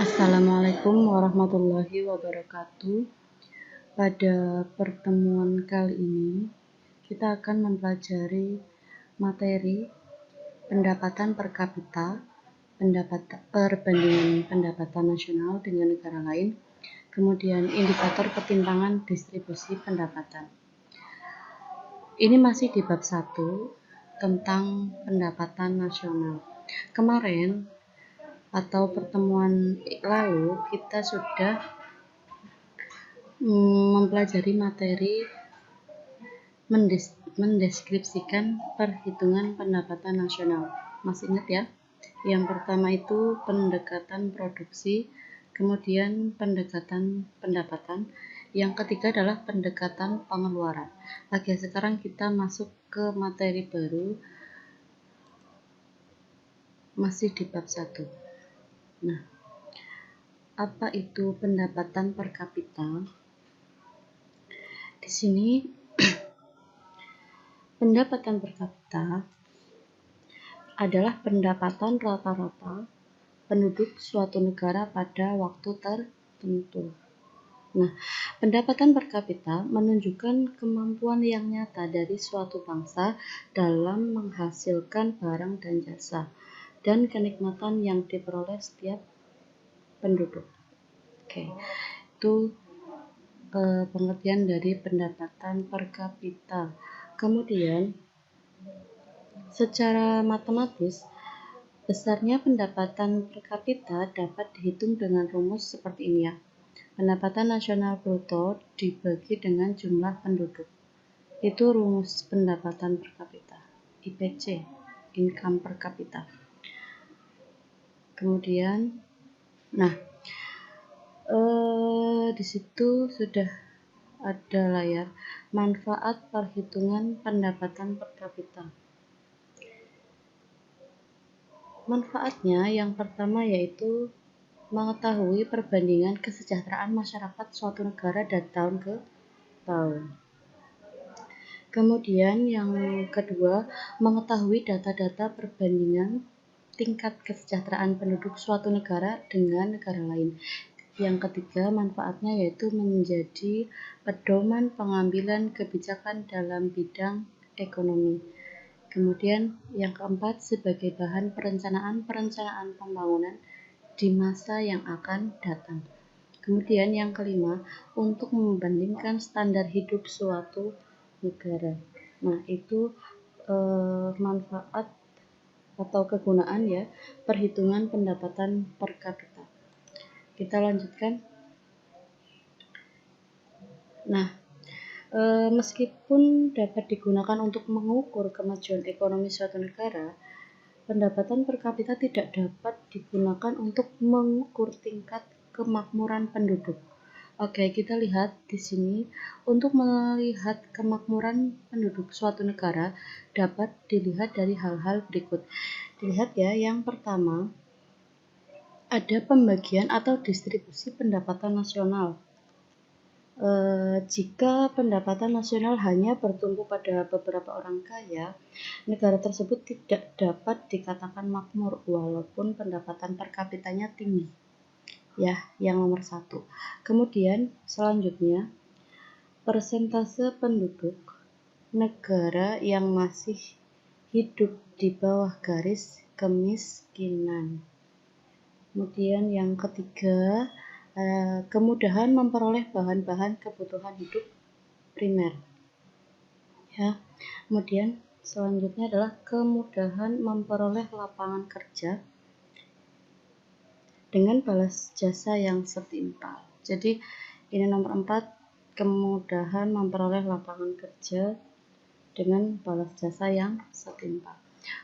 Assalamualaikum warahmatullahi wabarakatuh. Pada pertemuan kali ini, kita akan mempelajari materi pendapatan per kapita, perbandingan pendapatan nasional dengan negara lain, kemudian indikator ketimpangan distribusi pendapatan. Ini masih di bab 1 tentang pendapatan nasional. Kemarin atau pertemuan lalu kita sudah mempelajari materi mendeskripsikan perhitungan pendapatan nasional. Masih ingat ya? Yang pertama itu pendekatan produksi, kemudian pendekatan pendapatan, yang ketiga adalah pendekatan pengeluaran. Oke, sekarang kita masuk ke materi baru, masih di bab 1. Nah, apa itu pendapatan per kapita? Di sini pendapatan per kapita adalah pendapatan rata-rata penduduk suatu negara pada waktu tertentu. Nah, pendapatan per kapita menunjukkan kemampuan yang nyata dari suatu bangsa dalam menghasilkan barang dan jasa, dan kenikmatan yang diperoleh setiap penduduk. Oke, itu pengertian dari pendapatan per kapita. Kemudian, secara matematis, besarnya pendapatan per kapita dapat dihitung dengan rumus seperti ini ya. Pendapatan nasional bruto dibagi dengan jumlah penduduk. Itu rumus pendapatan per kapita, IPC, income per capita. Kemudian, di situ sudah ada layar manfaat perhitungan pendapatan per kapita. Manfaatnya yang pertama yaitu mengetahui perbandingan kesejahteraan masyarakat suatu negara dari tahun ke tahun. Kemudian yang kedua, mengetahui data-data perbandingan tingkat kesejahteraan penduduk suatu negara dengan negara lain. Yang ketiga, manfaatnya yaitu menjadi pedoman pengambilan kebijakan dalam bidang ekonomi. Kemudian yang keempat, sebagai bahan perencanaan pembangunan di masa yang akan datang. Kemudian yang kelima, untuk membandingkan standar hidup suatu negara. Nah, itu manfaat atau kegunaan ya perhitungan pendapatan per kapita. Kita lanjutkan. Nah, meskipun dapat digunakan untuk mengukur kemajuan ekonomi suatu negara, pendapatan per kapita tidak dapat digunakan untuk mengukur tingkat kemakmuran penduduk. Oke, kita lihat di sini. Untuk melihat kemakmuran penduduk suatu negara dapat dilihat dari hal-hal berikut. Dilihat ya, yang pertama ada pembagian atau distribusi pendapatan nasional. Jika pendapatan nasional hanya bertumpu pada beberapa orang kaya, negara tersebut tidak dapat dikatakan makmur walaupun pendapatan per kapitanya tinggi. Ya, yang nomor 1. Kemudian selanjutnya, persentase penduduk negara yang masih hidup di bawah garis kemiskinan. Kemudian yang ketiga, kemudahan memperoleh bahan-bahan kebutuhan hidup primer. Ya. Kemudian selanjutnya adalah kemudahan memperoleh lapangan kerja dengan balas jasa yang setimpal. Jadi ini nomor 4, kemudahan memperoleh lapangan kerja dengan balas jasa yang setimpal.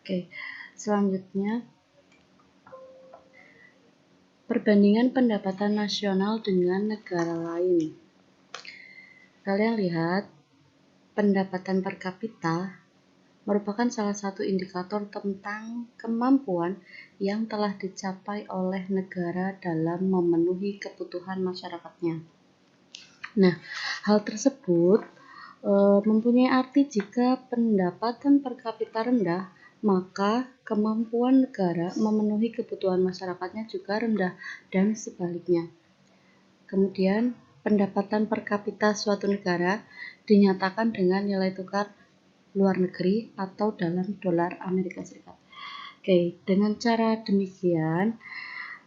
Oke, selanjutnya perbandingan pendapatan nasional dengan negara lain. Kalian lihat, pendapatan per kapita merupakan salah satu indikator tentang kemampuan yang telah dicapai oleh negara dalam memenuhi kebutuhan masyarakatnya. Nah, hal tersebut mempunyai arti jika pendapatan per kapita rendah, maka kemampuan negara memenuhi kebutuhan masyarakatnya juga rendah dan sebaliknya. Kemudian, pendapatan per kapita suatu negara dinyatakan dengan nilai tukar luar negeri atau dalam dolar Amerika Serikat. Oke, dengan cara demikian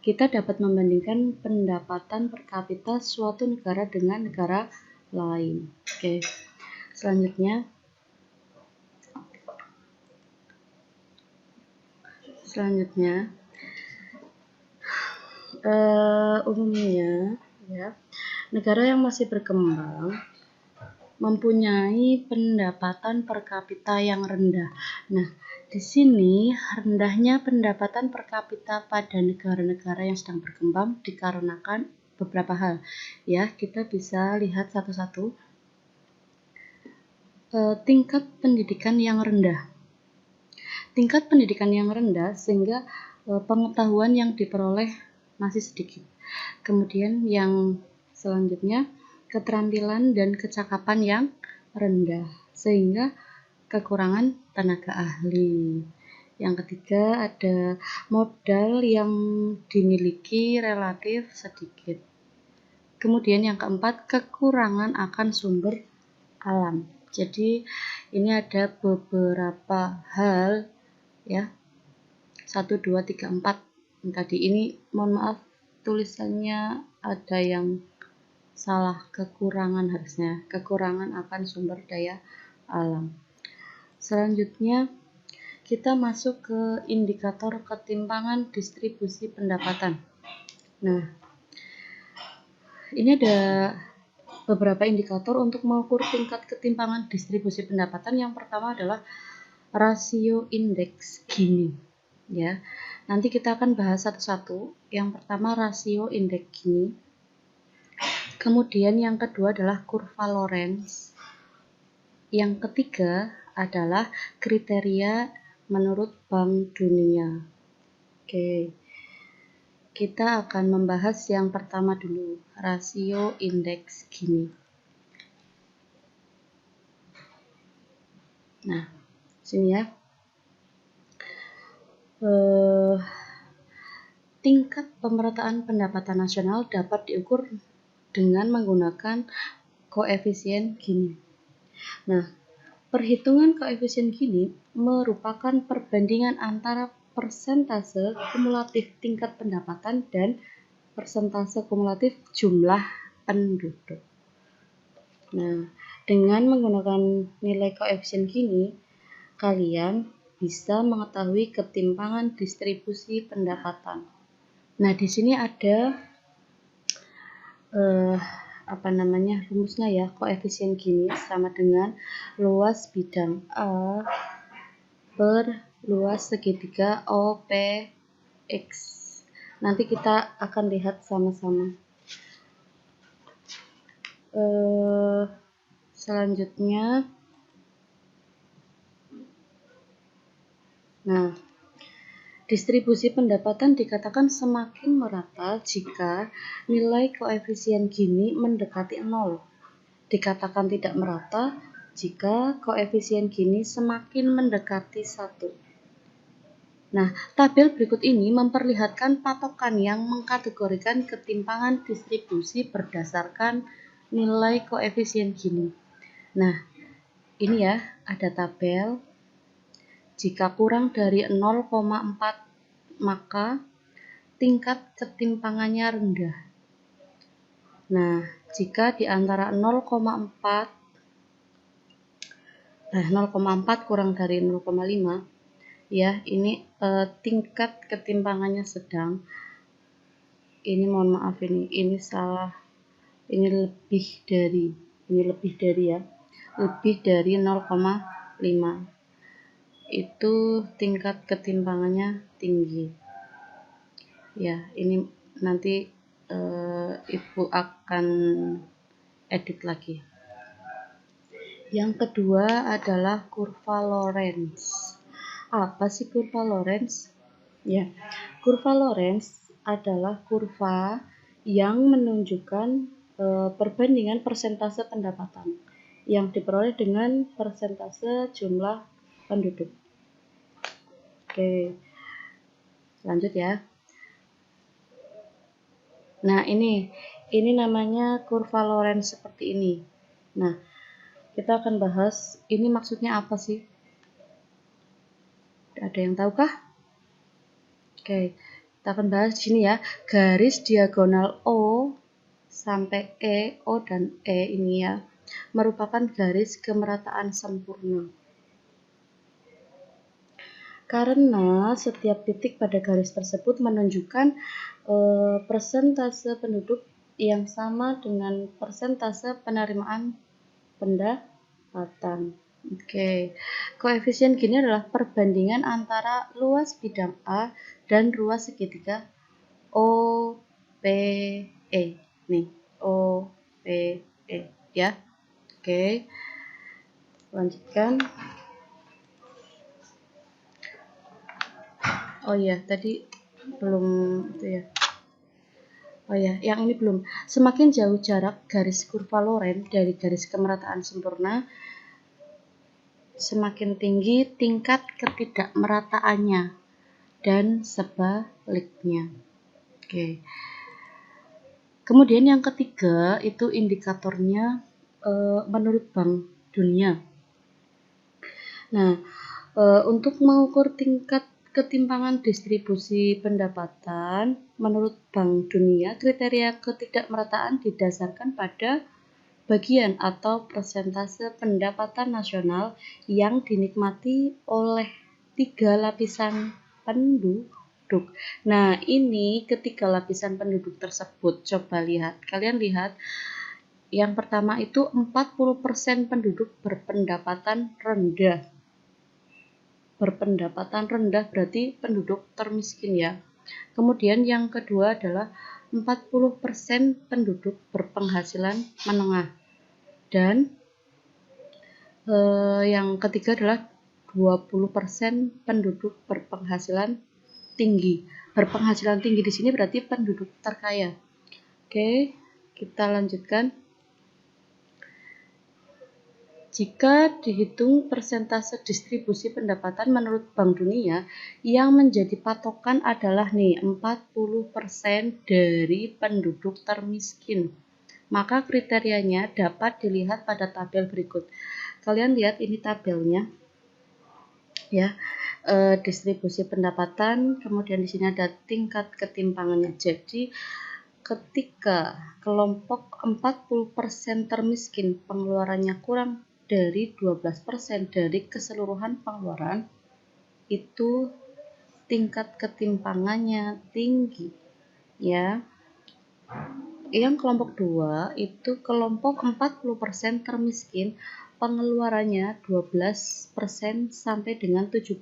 kita dapat membandingkan pendapatan per kapita suatu negara dengan negara lain. Oke, selanjutnya umumnya ya, negara yang masih berkembang mempunyai pendapatan per kapita yang rendah. Nah, di sini rendahnya pendapatan per kapita pada negara-negara yang sedang berkembang dikarenakan beberapa hal. Ya, kita bisa lihat satu-satu. Tingkat pendidikan yang rendah. Tingkat pendidikan yang rendah sehingga pengetahuan yang diperoleh masih sedikit. Kemudian yang selanjutnya, keterampilan dan kecakapan yang rendah sehingga kekurangan tenaga ahli. Yang ketiga, ada modal yang dimiliki relatif sedikit. Kemudian yang keempat, kekurangan akan sumber alam. Jadi ini ada beberapa hal ya. 1, 2, 3, 4 tadi ini, mohon maaf tulisannya ada yang salah, kekurangan harusnya, kekurangan akan sumber daya alam. Selanjutnya kita masuk ke indikator ketimpangan distribusi pendapatan. Nah, ini ada beberapa indikator untuk mengukur tingkat ketimpangan distribusi pendapatan. Yang pertama adalah rasio indeks Gini. Ya, nanti kita akan bahas satu-satu. Yang pertama rasio indeks Gini. Kemudian yang kedua adalah kurva Lorenz. Yang ketiga adalah kriteria menurut Bank Dunia. Oke. Kita akan membahas yang pertama dulu, rasio indeks Gini. Nah, sini ya. Tingkat pemerataan pendapatan nasional dapat diukur dengan menggunakan koefisien Gini. Nah, perhitungan koefisien Gini merupakan perbandingan antara persentase kumulatif tingkat pendapatan dan persentase kumulatif jumlah penduduk. Nah, dengan menggunakan nilai koefisien Gini, kalian bisa mengetahui ketimpangan distribusi pendapatan. Nah, di sini ada rumusnya ya. Koefisien Gini sama dengan luas bidang A per luas segitiga OPX. Nanti kita akan lihat sama-sama. Selanjutnya, nah, distribusi pendapatan dikatakan semakin merata jika nilai koefisien Gini mendekati 0. Dikatakan tidak merata jika koefisien Gini semakin mendekati 1. Nah, tabel berikut ini memperlihatkan patokan yang mengkategorikan ketimpangan distribusi berdasarkan nilai koefisien Gini. Nah, ini ya, ada tabel. Jika kurang dari 0,4 maka tingkat ketimpangannya rendah. Nah, jika di antara 0,4 kurang dari 0,5 ya, ini tingkat ketimpangannya sedang. Ini mohon maaf, ini salah. Ini lebih dari ya. Lebih dari 0,5. Itu tingkat ketimpangannya tinggi. Ya, ini nanti Ibu akan edit lagi. Yang kedua adalah kurva Lorenz. Apa sih kurva Lorenz? Ya, kurva Lorenz adalah kurva yang menunjukkan perbandingan persentase pendapatan yang diperoleh dengan persentase jumlah penduduk. Oke, lanjut ya. Nah, ini namanya kurva Lorenz seperti ini. Nah, kita akan bahas ini maksudnya apa sih? Ada yang tahu kah? Oke, kita akan bahas di sini ya. Garis diagonal O sampai E, O dan E ini ya, merupakan garis kemerataan sempurna. Karena setiap titik pada garis tersebut menunjukkan persentase penduduk yang sama dengan persentase penerimaan pendapatan. Oke, koefisien gini adalah perbandingan antara luas bidang A dan ruas segitiga OPE. Nih, OPE ya. Oke, lanjutkan. Oh iya, tadi belum itu ya. Oh ya, yang ini belum. Semakin jauh jarak garis kurva Lorenz dari garis kemerataan sempurna, semakin tinggi tingkat ketidakmerataannya dan sebaliknya. Oke. Kemudian yang ketiga itu indikatornya menurut Bank Dunia. Nah, untuk mengukur tingkat ketimpangan distribusi pendapatan menurut Bank Dunia, kriteria ketidakmerataan didasarkan pada bagian atau persentase pendapatan nasional yang dinikmati oleh 3 lapisan penduduk. Nah, ini ketiga lapisan penduduk tersebut. Coba lihat, kalian lihat. Yang pertama itu 40% penduduk berpendapatan rendah. Berpendapatan rendah berarti penduduk termiskin ya. Kemudian yang kedua adalah 40% penduduk berpenghasilan menengah. Dan yang ketiga adalah 20% penduduk berpenghasilan tinggi. Berpenghasilan tinggi di sini berarti penduduk terkaya. Oke, kita lanjutkan. Jika dihitung persentase distribusi pendapatan menurut Bank Dunia, yang menjadi patokan adalah 40% dari penduduk termiskin. Maka kriterianya dapat dilihat pada tabel berikut. Kalian lihat ini tabelnya. Ya, distribusi pendapatan, kemudian di sini ada tingkat ketimpangannya. Jadi ketika kelompok 40% termiskin pengeluarannya kurang dari 12% dari keseluruhan pengeluaran, itu tingkat ketimpangannya tinggi ya. Yang kelompok 2 itu kelompok 40% termiskin pengeluarannya 12% sampai dengan 17%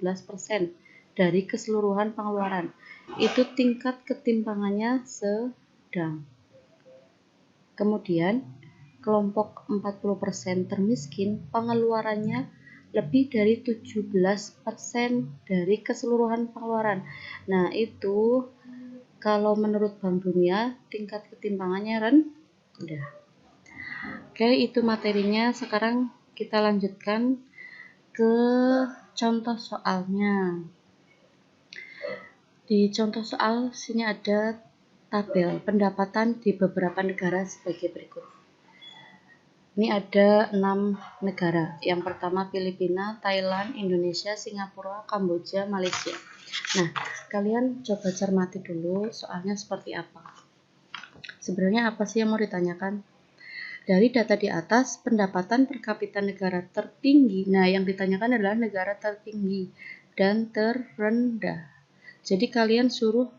dari keseluruhan pengeluaran. Itu tingkat ketimpangannya sedang. Kemudian kelompok 40% termiskin pengeluarannya lebih dari 17% dari keseluruhan pengeluaran. Nah, itu kalau menurut Bank Dunia tingkat ketimpangannya rendah. Oke, itu materinya. Sekarang kita lanjutkan ke contoh soalnya. Di contoh soal sini ada tabel pendapatan di beberapa negara sebagai berikut. Ini ada 6 negara. Yang pertama Filipina, Thailand, Indonesia, Singapura, Kamboja, Malaysia. Nah, kalian coba cermati dulu soalnya seperti apa. Sebenarnya apa sih yang mau ditanyakan? Dari data di atas, pendapatan per kapita negara tertinggi. Nah, yang ditanyakan adalah negara tertinggi dan terendah. Jadi kalian suruh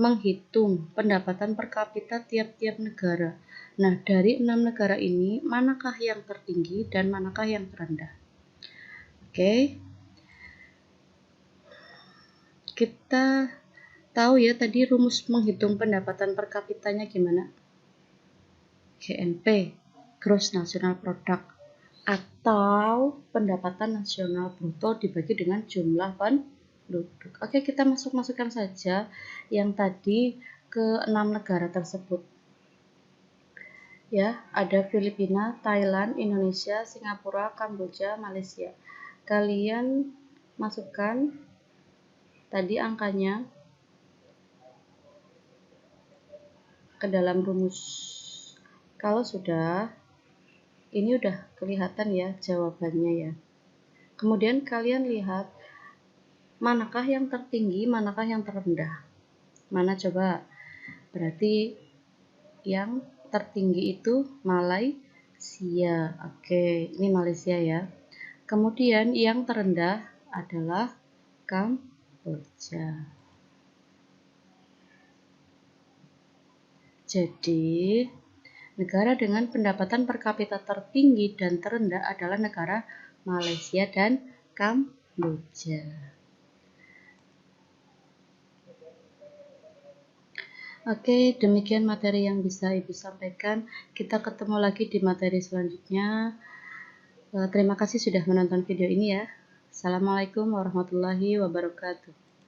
menghitung pendapatan per kapita tiap-tiap negara. Nah, dari 6 negara ini, manakah yang tertinggi dan manakah yang terendah? Oke. Kita tahu ya tadi rumus menghitung pendapatan per kapitanya gimana? GNP, Gross National Product, atau pendapatan nasional bruto dibagi dengan jumlah penduduk. Oke, kita masukkan saja yang tadi ke 6 negara tersebut. Ya, ada Filipina, Thailand, Indonesia, Singapura, Kamboja, Malaysia. Kalian masukkan tadi angkanya ke dalam rumus. Kalau sudah, ini udah kelihatan ya jawabannya ya. Kemudian kalian lihat manakah yang tertinggi, manakah yang terendah. Mana coba? Berarti yang tertinggi itu Malaysia. Oke, ini Malaysia ya. Kemudian yang terendah adalah Kamboja. Jadi, negara dengan pendapatan per kapita tertinggi dan terendah adalah negara Malaysia dan Kamboja. Oke, demikian materi yang bisa Ibu sampaikan. Kita ketemu lagi di materi selanjutnya. Terima kasih sudah menonton video ini ya. Assalamualaikum warahmatullahi wabarakatuh.